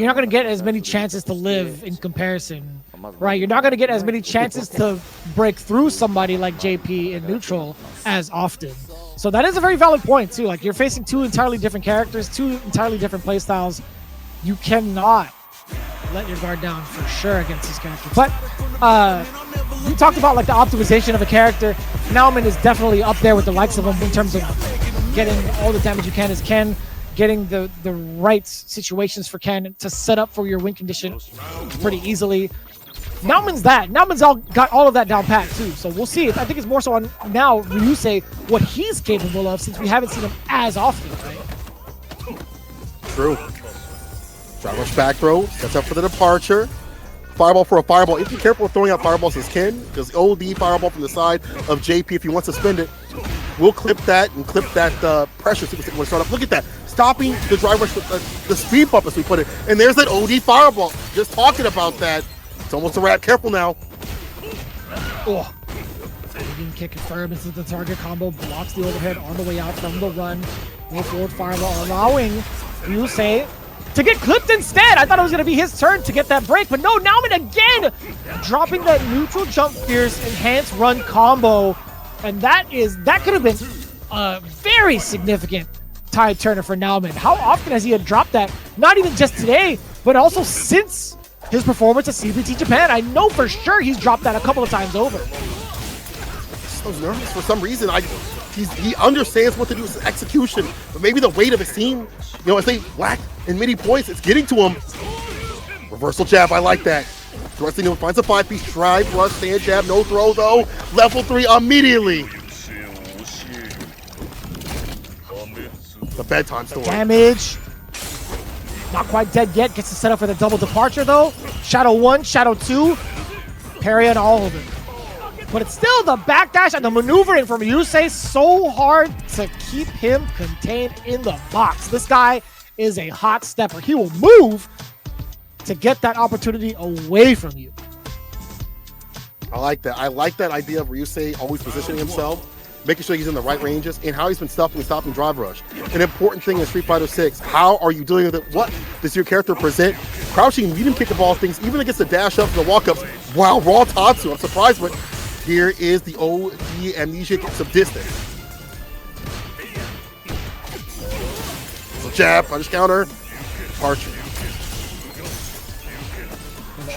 You're not going to get as many chances to live in comparison, right? You're not going to get as many chances to break through somebody like JP in neutral as often. So that is a very valid point too. Like, you're facing two entirely different characters, two entirely different playstyles. You cannot let your guard down for sure against this character. But you talked about like the optimization of a character. Nauman is definitely up there with the likes of him in terms of getting all the damage you can as Ken, getting the right situations for Ken to set up for your win condition pretty easily. Nauman's got all of that down pat too, so we'll see. I think it's more so on now Ryusei what he's capable of, since we haven't seen him as often, right? True. Drive rush back throw, sets up for the departure. Fireball for a fireball. If you're careful with throwing out fireballs as Ken, because OD fireball from the side of JP if he wants to spend it. We'll clip that and clip that pressure sequence when we start up. Look at that. Stopping the drive rush with the speed bump as we put it. And there's that OD fireball. Just talking about that. It's almost a wrap. Careful now. Oh. Leading kick confirmed into the target combo. Blocks the overhead on the way out from the run. No forward fireball, allowing Ryusei to get clipped instead. I thought it was going to be his turn to get that break, but no, Nauman again dropping that neutral jump fierce enhanced run combo. And that could have been a very significant tide turner for Nauman. How often has he had dropped that? Not even just today, but also since his performance at CBT Japan. I know for sure he's dropped that a couple of times over. So nervous for some reason. He understands what to do with execution, but maybe the weight of his team, as they whack in midi points, it's getting to him. Reversal jab, I like that. Thrusting finds a 5-piece drive, rush, stand jab, no throw though. Level 3 immediately. The bedtime story. Damage. Not quite dead yet. Gets to set up for the double departure though. Shadow 1, Shadow 2. Parry on all of it. But it's still the backdash and the maneuvering from Ryusei. So hard to keep him contained in the box. This guy is a hot stepper. He will move to get that opportunity away from you. I like that. I like that idea of Ryusei always positioning himself, making sure he's in the right ranges, and how he's been stopping drive rush. An important thing in Street Fighter 6. How are you dealing with it? What does your character present? Crouching, medium kick of all things, even against the dash ups and the walk ups. Wow, raw Tatsu. I'm surprised, but here is the OD amnesia gets some distance. So jab, punish counter, departure.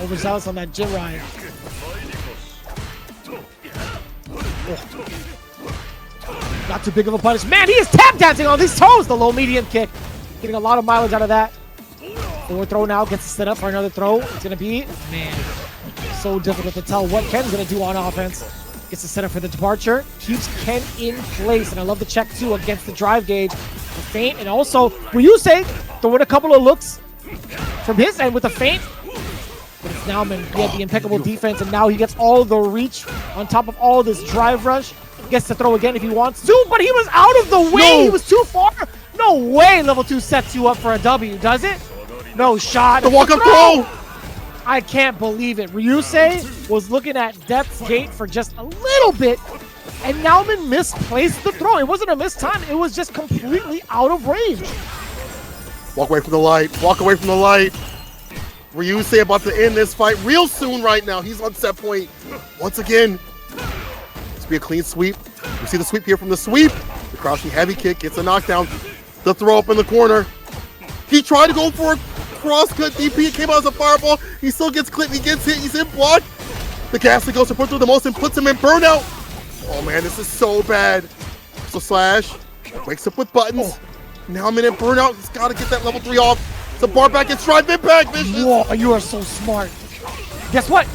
Overzealous on that gym ride. Oh. Not too big of a punish. Man, he is tap dancing on these toes. The low medium kick. Getting a lot of mileage out of that. Forward throw now. Gets set up for another throw. It's going to be, man, so difficult to tell what Ken's going to do on offense. Gets to set up for the departure. Keeps Ken in place. And I love the check too against the drive gauge. The feint. And also, Ryusei throwing a couple of looks from his end with a feint. But it's Nauman. He had the impeccable defense, and now he gets all the reach on top of all this drive rush. Gets to throw again if he wants to, but he was out of the way. No. He was too far. No way level 2 sets you up for a W, does it? No shot. The walk-up throw. I can't believe it. Ryusei was looking at Death's Gate for just a little bit, and Nauman misplaced the throw. It wasn't a missed time. It was just completely out of range. Walk away from the light. Walk away from the light. Ryusei about to end this fight real soon right now. He's on set point once again. This will be a clean sweep. We see the sweep here from the sweep. The crouching heavy kick gets a knockdown. The throw up in the corner. He tried to go for a cross-cut DP. It came out as a fireball. He still gets clipped. He gets hit. He's in block. The Ghastly goes to put through the most and puts him in burnout. Oh man, this is so bad. So slash. Wakes up with buttons. Now I'm in burnout. He's got to get that level 3 off. The bar back and drive impact, Vicious. Whoa, you are so smart. Guess what?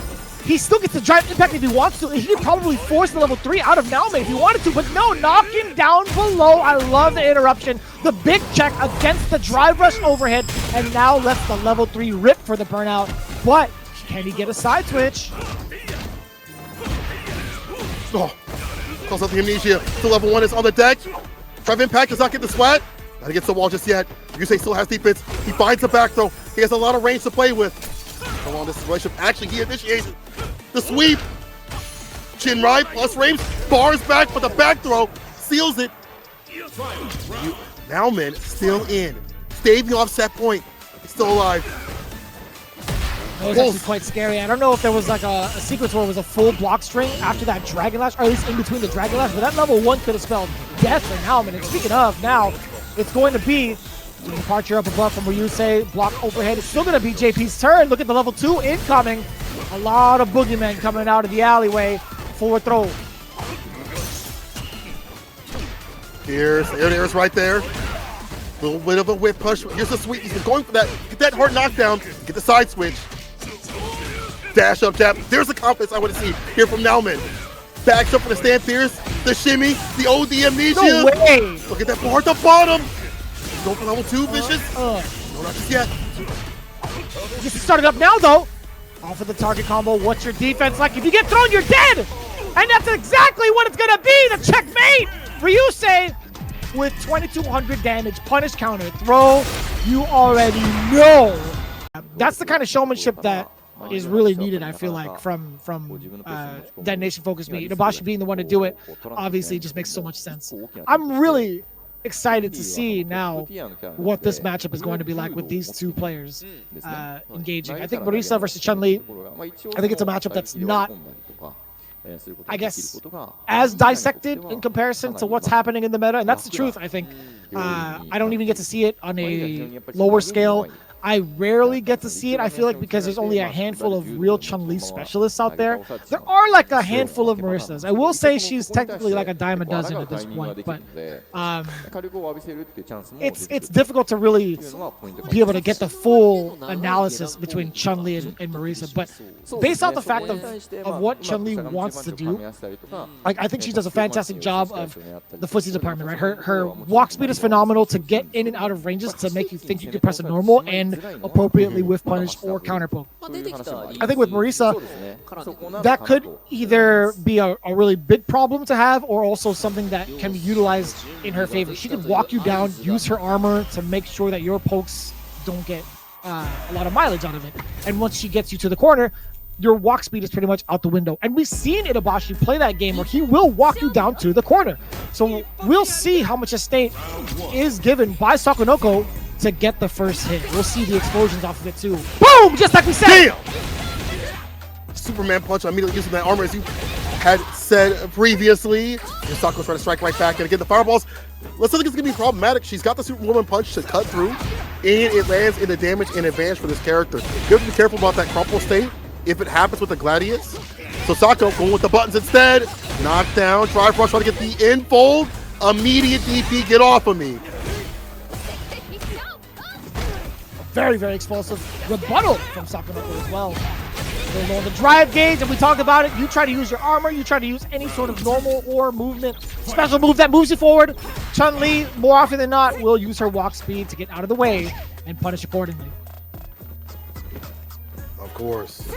He still gets to drive impact if he wants to. He could probably force the level 3 out of Nauman if he wanted to, but no, knocking down below. I love the interruption. The big check against the drive rush overhead, and now lets the level 3 rip for the burnout. But can he get a side switch? Oh, calls out the amnesia. The level 1 is on the deck. Drive impact does not get the sweat. Not against the wall just yet. Ryusei still has defense. He finds the back throw. He has a lot of range to play with. So on this situation, actually he initiates the sweep. Chin ride plus range. Bars back, but the back throw seals it. Nauman still in. Staving off set point. He's still alive. It was actually quite scary. I don't know if there was like a sequence where it was a full block string after that Dragon Lash, or at least in between the Dragon Lash, but that level 1 could have spelled death for Nauman. And speaking of, now it's going to be the departure up above from Ryusei, block overhead. It's still going to be JP's turn. Look at the level 2 incoming. A lot of boogeymen coming out of the alleyway. Forward throw. There's right there. A little bit of a whip push. Here's the sweep. He's been going for that. Get that hard knockdown. Get the side switch. Dash up, tap. There's the confidence I want to see here from Nauman. Backs up for the stand fierce. The shimmy. The OD amnesia. No way. Look at that bar at the bottom. Go for level 2, vicious. No, not just yet. Just started up now, though. Off of the target combo. What's your defense like? If you get thrown, you're dead. And that's exactly what it's going to be. The checkmate. Ryusei with 2200 damage, punish counter, throw, you already know. That's the kind of showmanship that is really needed, I feel like, from Detonation Focus Me. Itabashi being the one to do it, obviously just makes so much sense. I'm really excited to see now what this matchup is going to be like with these two players engaging. I think Marisa versus Chun-Li, I think it's a matchup that's not, I guess, as dissected in comparison to what's happening in the meta, and that's the truth, I think. I don't even get to see it on a lower scale. I rarely get to see it, I feel like, because there's only a handful of real Chun-Li specialists out there. There are like a handful of Marissas. I will say she's technically like a dime a dozen at this point, but it's difficult to really be able to get the full analysis between Chun-Li and Marisa. But based off the fact of what Chun-Li wants to do, like, I think she does a fantastic job of the footsie department, right? Her walk speed is phenomenal to get in and out of ranges to make you think you can press a normal and appropriately whiff punish or counter poke. I think with Marisa, that could either be a really big problem to have or also something that can be utilized in her favor. She can walk you down, use her armor to make sure that your pokes don't get a lot of mileage out of it. And once she gets you to the corner, your walk speed is pretty much out the window. And we've seen Itabashi play that game where he will walk you down to the corner. So we'll see how much estate is given by Sakonoko to get the first hit. We'll see the explosions off of it too. Boom! Just like we said! Damn! Superman punch, immediately using that armor as you had said previously. And Sako's trying to strike right back. And again, the fireballs, let's think it's going to be problematic. She's got the Superwoman punch to cut through, and it lands in the damage in advance for this character. You have to be careful about that crumple state if it happens with the Gladius. So Sako going with the buttons instead. Knockdown, try for us, trying to get the infold. Immediate DP, get off of me. Very, very explosive rebuttal from Sakonoko as well. They're low on the drive gauge, and we talked about it. You try to use your armor, you try to use any sort of normal or movement, special move that moves you forward. Chun-Li, more often than not, will use her walk speed to get out of the way and punish accordingly. Of course.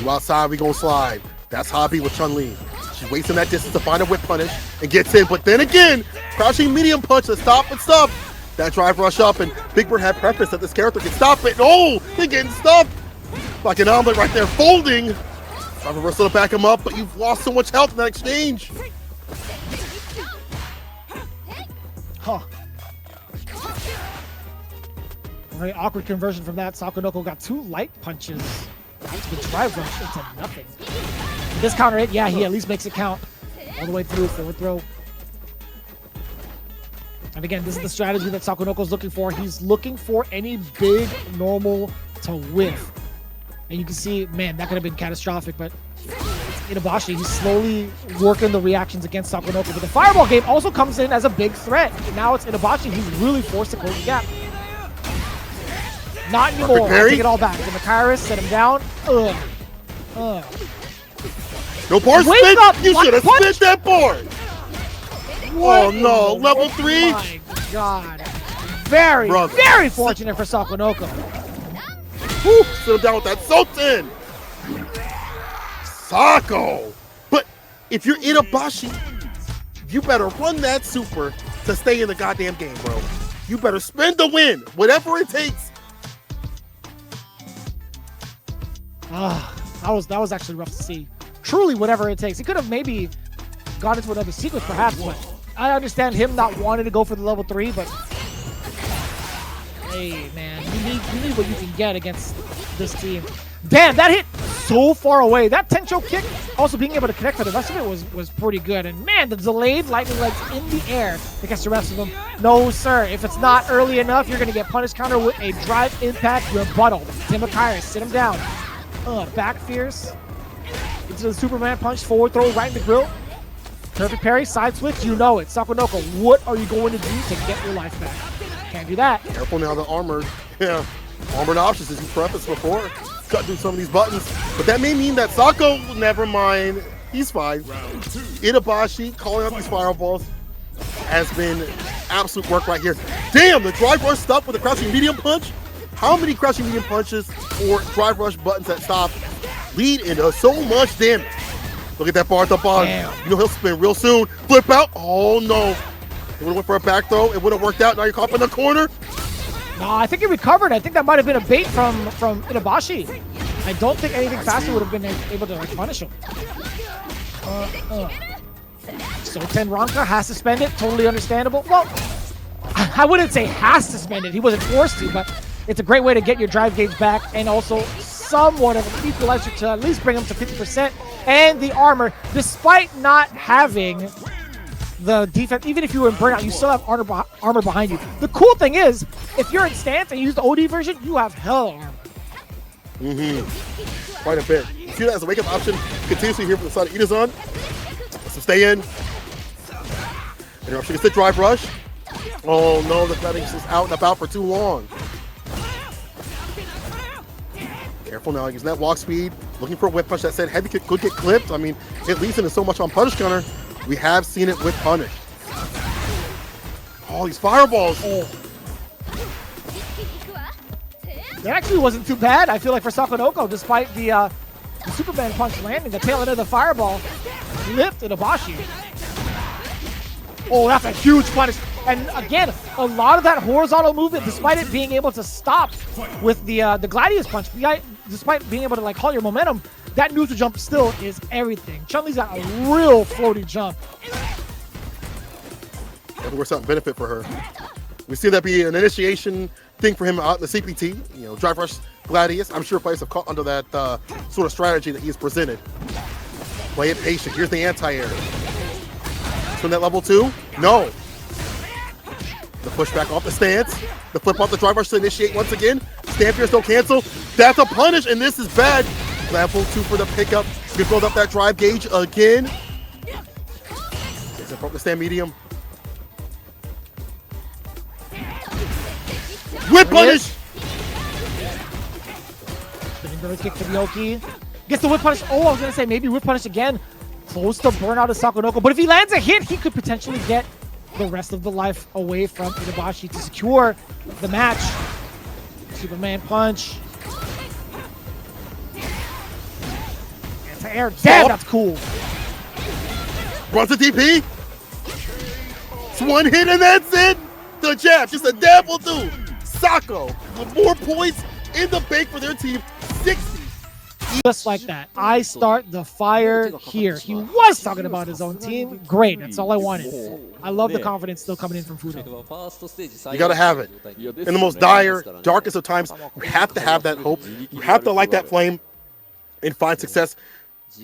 You outside, we gonna slide. That's hobby with Chun-Li. She's wasting that distance to find a whip punish and gets in, but then again, crouching medium punch to stop and stop. That drive rush up, and Big Bird had preference that this character can stop it. Oh, they're getting stuffed. Like an omelet right there, folding. Drive reversal to back him up, but you've lost so much health in that exchange. Huh. Very awkward conversion from that. Sakonoko got 2 light punches to the drive rush into nothing. This counter hit, yeah, he at least makes it count. All the way through, forward throw. And again, this is the strategy that Sakonoko's looking for. He's looking for any big normal to whiff. And you can see, man, that could have been catastrophic, but Itabashi, he's slowly working the reactions against Sakonoko. But the fireball game also comes in as a big threat. Now it's Itabashi who's really forced to close the gap. Not anymore. I take it all back. The Makaris, set him down. Ugh. No bar spin. You should have spit that board. Oh no, level 3? Oh my god. Very, very fortunate for Sakonoko. Woo, sit him down with that Sultan. Sako. But if you're Itabashi, you better run that super to stay in the goddamn game, bro. You better spend the win, whatever it takes. That was actually rough to see. Truly, whatever it takes. He could have maybe gone into another sequence, perhaps, but I understand him not wanting to go for the level 3, but hey, man, you need what you can get against this team. Damn, that hit so far away. That Tencho kick, also being able to connect for the rest of it was pretty good. And man, the delayed lightning legs in the air against the rest of them. No, sir. If it's not early enough, you're going to get punish counter with a drive impact rebuttal. Timakairis, sit him down. Back fierce. Into the Superman punch, forward throw right in the grill. Perfect parry, side switch, you know it. Sakonoko, what are you going to do to get your life back? Can't do that. Careful now, the armor. Yeah, armored options, as you prefaced before. Cut through some of these buttons. But that may mean that Sako, never mind, he's fine. Itabashi calling out these fireballs has been absolute work right here. Damn, the drive rush stuff with the crouching medium punch. How many crouching medium punches or drive rush buttons that stop lead into so much damage? Look at that bar at the bottom. You know he'll spin real soon. Flip out. Oh no. It would have went for a back throw. It would have worked out. Now you're caught in the corner. No, I think he recovered. I think that might have been a bait from Itabashi. I don't think anything faster would have been able to like punish him. So Tenranka has to spend it. Totally understandable. Well, I wouldn't say has to spend it. He wasn't forced to, but it's a great way to get your drive gauge back and also somewhat of an equalizer to at least bring him to 50%. And the armor, despite not having the defense, even if you were in burnout, you still have armor behind you. The cool thing is, if you're in stance and you use the OD version, you have hell armor. Quite a bit. You see that as a wake-up option continuously here from the side of Itazan. So stay in. Interruption gets the drive rush. Oh no, the Fletting's just out and about for too long. Careful now, using that walk speed, looking for a whip punch. That said heavy kick could get clipped. I mean, it leads into so much on punish counter. We have seen it with punish. Oh, these fireballs. Oh. That actually wasn't too bad. I feel like for Sakonoko, despite the Superman punch landing, the tail end of the fireball flipped Itabashi. Oh, that's a huge punish. And again, a lot of that horizontal movement, despite it being able to stop with the Gladius punch, despite being able to like halt your momentum, that neutral jump still is everything. Chun-Li's got a real floaty jump. That works out in benefit for her. We see that be an initiation thing for him out in the CPT. You know, drive rush Gladius. I'm sure players have caught under that sort of strategy that he has presented. Play it patient. Here's the anti-air. From that level 2? No. The pushback off the stance. The flip off the drive rush to initiate once again. Stand here, still cancel. That's a punish, and this is bad. Level 2 for the pickup. We build up that drive gauge again. Gets it from the stand medium. Whip punish! Kick to Ryoki. Gets the whip punish. Oh, I was going to say maybe whip punish again. Close to burnout of Sakonoko. But if he lands a hit, he could potentially get the rest of the life away from Itabashi to secure the match. Superman punch. Anti-air. Damn, that's cool. Runs the DP. It's one hit and that's it. The jab, just a dab will do. Sako with more points in the bank for their team. 60. Just like that. I start the fire here. He was talking about his own team. Great. That's all I wanted. I love the confidence still coming in from Fuudo. You got to have it. In the most dire, darkest of times, you have to have that hope. You have to light that flame and find success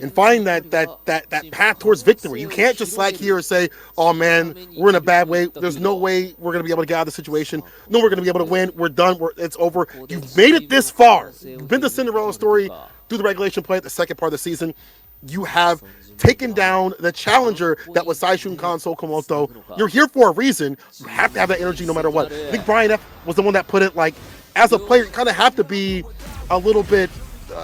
and find that path towards victory. You can't just slack here and say, oh man, we're in a bad way. There's no way we're going to be able to get out of the situation. No, we're going to be able to win. We're done. It's over. You've made it this far. You've been the Cinderella story through the regulation play at the second part of the season. You have taken down the challenger that was Saishun Kansou Komoto. You're here for a reason. You have to have that energy no matter what. I think Brian F. was the one that put it like, as a player, you kind of have to be a little bit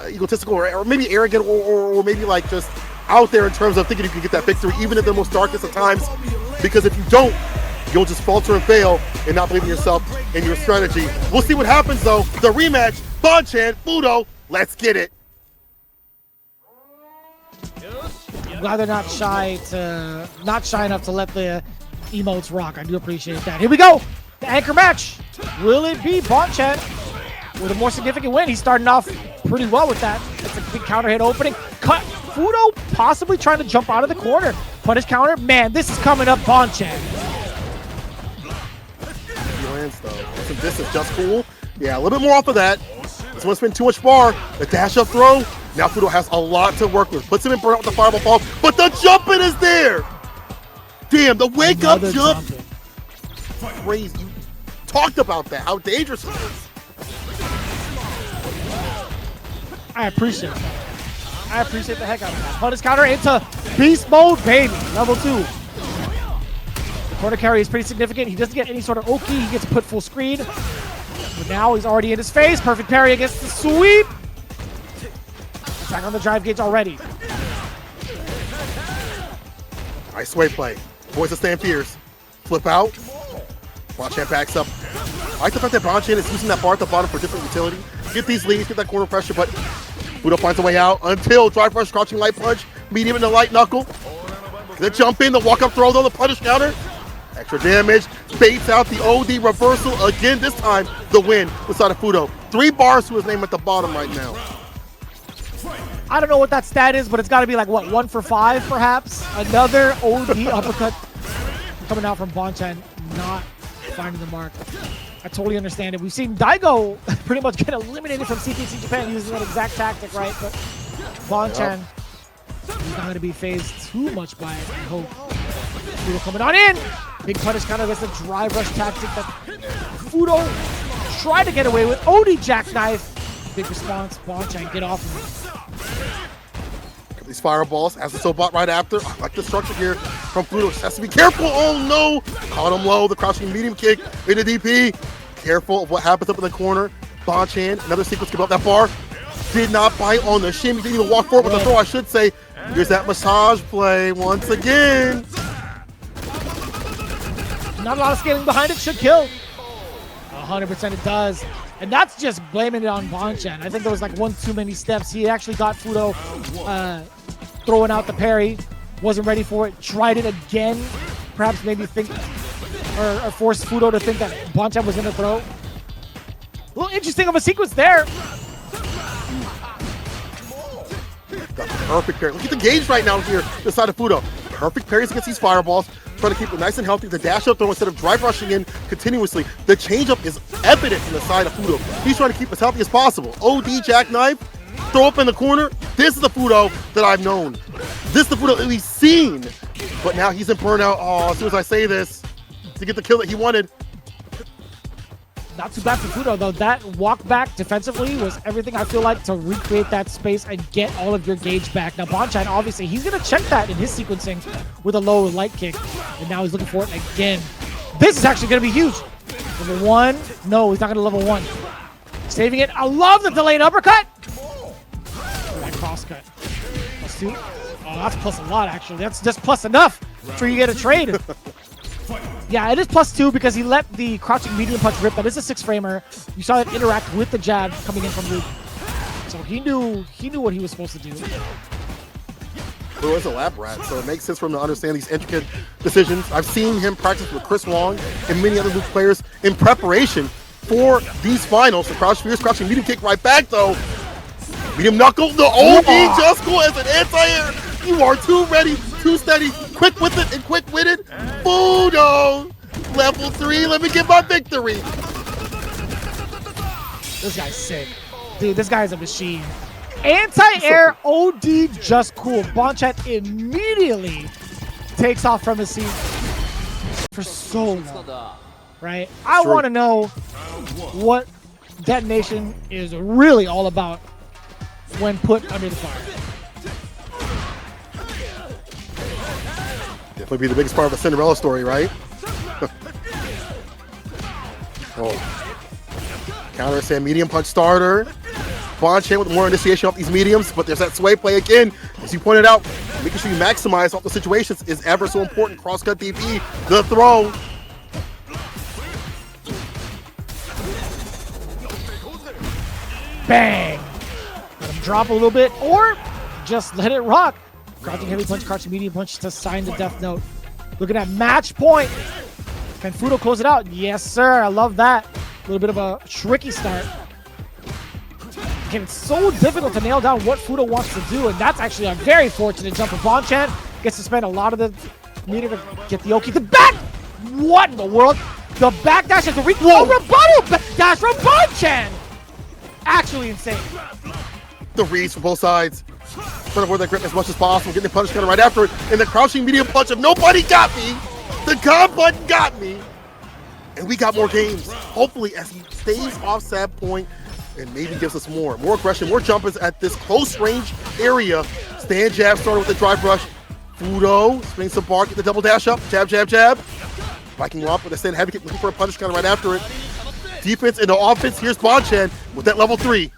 egotistical or maybe arrogant or maybe like just out there in terms of thinking you can get that victory even in the most darkest of times, because if you don't, you'll just falter and fail and not believe in yourself and your strategy. We'll see what happens though. The rematch, Bonchan, Fuudo, let's get it. I'm glad they're not shy enough to let the emotes rock. I do appreciate that. Here we go. The anchor match. Will it be Bonchan with a more significant win? He's starting off pretty well with that. It's a big counter hit opening. Cut. Fuudo possibly trying to jump out of the corner. Punish counter. Man, this is coming up Bonchan. He lands though. This is just cool. Yeah, a little bit more off of that. doesn't want to spend too much bar. The dash up throw. Now Fuudo has a lot to work with. Puts him in burnout with the fireball fall, but the jumping is there. Damn, the wake up jump. Crazy. You talked about that, how dangerous it is. I appreciate that. I appreciate the heck out of that. Punish counter into beast mode, baby. Level 2. The corner carry is pretty significant. He doesn't get any sort of Oki. He gets put full screen. But now he's already in his face. Perfect parry against the sweep. Attack on the drive gauge already. Nice sway play. Boys to stand fierce. Flip out. Bonchan backs up. I like the fact that Bonchan is using that bar at the bottom for different utility. Get these leads, get that corner pressure, but Fuudo finds a way out until drive rush, crouching light punch, medium and the light knuckle. The jump in, the walk up throw though, the punish counter. Extra damage, baits out the OD reversal again, this time the win beside of Fuudo. 3 bars to his name at the bottom right now. I don't know what that stat is, but it's got to be like, what, 1 for 5 perhaps? Another OD uppercut coming out from Bonchan, not finding the mark. I totally understand it. We've seen Daigo pretty much get eliminated from CPC Japan using that exact tactic, right? But Bonchan is not going to be phased too much by it, I hope. Fuudo coming on in! Big punish counter against the drive rush tactic that Fuudo tried to get away with. OD jackknife. Big response. Bonchan, get off of me. These fireballs as the Sobot right after. I like the structure here from Fuudo. Just has to be careful. Oh no! Caught him low. The crouching medium kick into DP. Careful of what happens up in the corner. Bonchan, another sequence, give up that bar. Did not bite on the shimmy. Didn't even walk forward with the throw, I should say. Here's that massage play once again. Not a lot of scaling behind it. Should kill. 100% it does. And that's just blaming it on Bonchan. I think there was like one too many steps. He actually got Fuudo throwing out the parry. Wasn't ready for it. Tried it again. Perhaps maybe think or force Fuudo to think that Bonchan was going to throw. A little interesting of a sequence there. Got the perfect parry. Look at the gauge right now here inside of Fuudo. Perfect parries against these fireballs. Trying to keep it nice and healthy. The dash up throw instead of drive rushing in continuously. The change up is evident from the side of Fuudo. He's trying to keep as healthy as possible. OD jackknife. Throw up in the corner. This is the Fuudo that I've known. This is the Fuudo that we've seen. But now he's in burnout. Oh, as soon as I say this, to get the kill that he wanted. Not too bad for Fuudo, though. That walk back defensively was everything I feel like to recreate that space and get all of your gauge back. Now, Bonchan, obviously, he's going to check that in his sequencing with a low light kick. And now he's looking for it again. This is actually going to be huge. Level 1. No, he's not going to level 1. Saving it. I love the delayed uppercut. That cross cut. +2. Oh, that's plus a lot, actually. That's just plus enough for you to get a trade. Yeah, it is +2 because he let the crouching medium punch rip. That is a 6-framer. You saw it interact with the jab coming in from Luke. So he knew what he was supposed to do. Fuudo is a lab rat, so it makes sense for him to understand these intricate decisions. I've seen him practice with Chris Wong and many other Luke players in preparation for these finals. The crouch fierce, crouching medium kick right back though. Medium knuckle, the OD just cool as an anti-air. You are too ready, too steady, quick with it and quick-witted. Fuudo, level 3, let me get my victory. This guy's sick. Dude, this guy's a machine. Anti-air OD just cool. Bonchan immediately takes off from his seat for so long, right? I want to know what detonation is really all about when put under the fire. Definitely be the biggest part of a Cinderella story, right? Oh. Counter Sam medium punch starter. Bonchan with more initiation off these mediums, but there's that sway play again. As you pointed out, making sure you maximize off the situations is ever so important. Cross-cut DP, the throw. Bang! Let him drop a little bit, or just let it rock. Crouching heavy punch, crouching medium punch to sign the death note. Looking at match point. Can Fuudo close it out? Yes, sir. I love that. A little bit of a tricky start. Again, it's so difficult to nail down what Fuudo wants to do, and that's actually a very fortunate jump for Bonchan. Gets to spend a lot of the meter to get the Oki. The back! What in the world? The backdash is a rebuttal backdash from Bonchan! Actually insane. The reads from both sides. Trying to avoid that grip as much as possible. Getting the punish counter right after it. And the crouching medium punch of nobody got me. The God button got me. And we got more games. Hopefully as he stays off set point and maybe gives us more. More aggression, more jumpers at this close range area. Stand jab started with the drive brush. Fuudo swings some bar, get the double dash up. Jab, jab, jab. Viking Romp with a stand heavy kick looking for a punish counter right after it. Defense into offense. Here's Bonchan with that level 3.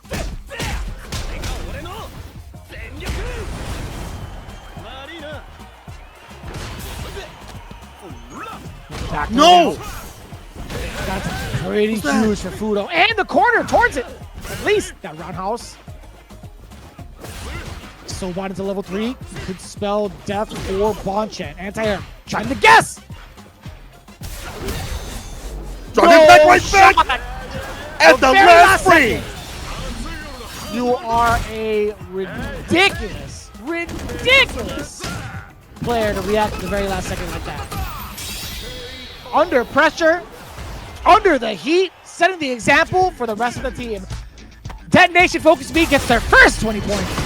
No! That's pretty huge for Fuudo. And the corner towards it. At least that roundhouse. So bought into level 3. Could spell death for Bonchan. Anti-air. Trying to guess! Drop him back right back! At the last frame! You are a ridiculous player to react at the very last second like that. Under pressure, under the heat, setting the example for the rest of the team. Detonation Focus B gets their first 20 points.